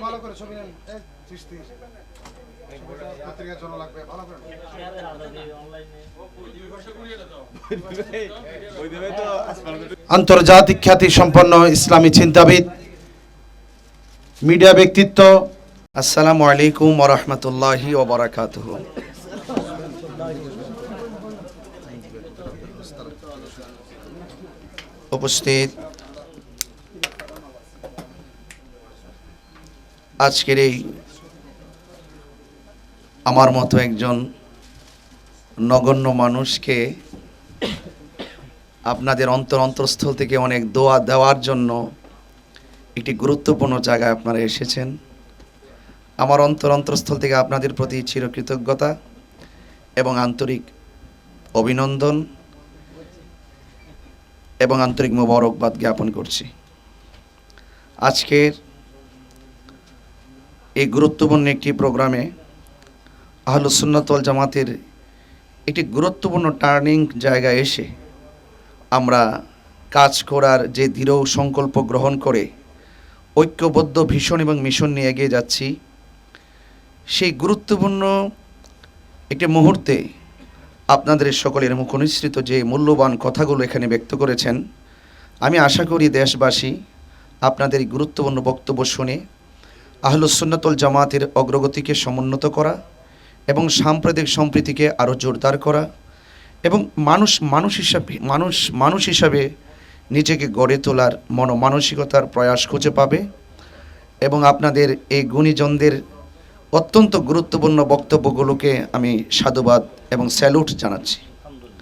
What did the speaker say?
ভালো করে ছবি নেন, পত্রিকার জন্য লাগবে ভালো করে। আন্তর্জাতিক খ্যাতি সম্পন্ন ইসলামী চিন্তাবিদ, মিডিয়া ব্যক্তিত্ব, আসসালামু আলাইকুম ওয়া রাহমাতুল্লাহি ওয়া বারাকাতুহু। উপস্থিত আজকের এই আমার মতো একজন নগণ্য মানুষকে আপনাদের অন্তরস্থল থেকে অনেক দোয়া দেওয়ার জন্য একটি গুরুত্বপূর্ণ জায়গায় আপনারা এসেছেন। আমার অন্তরস্থল থেকে আপনাদের প্রতি চিরকৃতজ্ঞতা এবং আন্তরিক অভিনন্দন এবং আন্তরিক মোবারকবাদ জ্ঞাপন করছি। আজকের এই গুরুত্বপূর্ণ একটি প্রোগ্রামে আহলুস সুন্নাত ওয়াল জামাতের একটি গুরুত্বপূর্ণ টার্নিং জায়গায় এসে আমরা কাজ করার যে দৃঢ় সংকল্প গ্রহণ করে ঐক্যবদ্ধ ভীষণ এবং মিশন নিয়ে এগিয়ে যাচ্ছি, সেই গুরুত্বপূর্ণ একটি মুহূর্তে আপনাদের সকলের মুখনিসৃত যে মূল্যবান কথাগুলো এখানে ব্যক্ত করেছেন, আমি আশা করি দেশবাসী আপনাদের এই গুরুত্বপূর্ণ বক্তব্য শুনে আহলুস সুন্নাত ওয়াল জামাতের অগ্রগতিকে সমুন্নত করা এবং সাম্প্রদায়িক সম্প্রীতিকে আরও জোরদার করা এবং মানুষ হিসাবে নিজেকে গড়ে তোলার মানসিকতার প্রয়াস খুঁজে পাবে। এবং আপনাদের এই গুণীজনদের অত্যন্ত গুরুত্বপূর্ণ বক্তব্যগুলোকে আমি সাধুবাদ এবং স্যালুট জানাচ্ছি।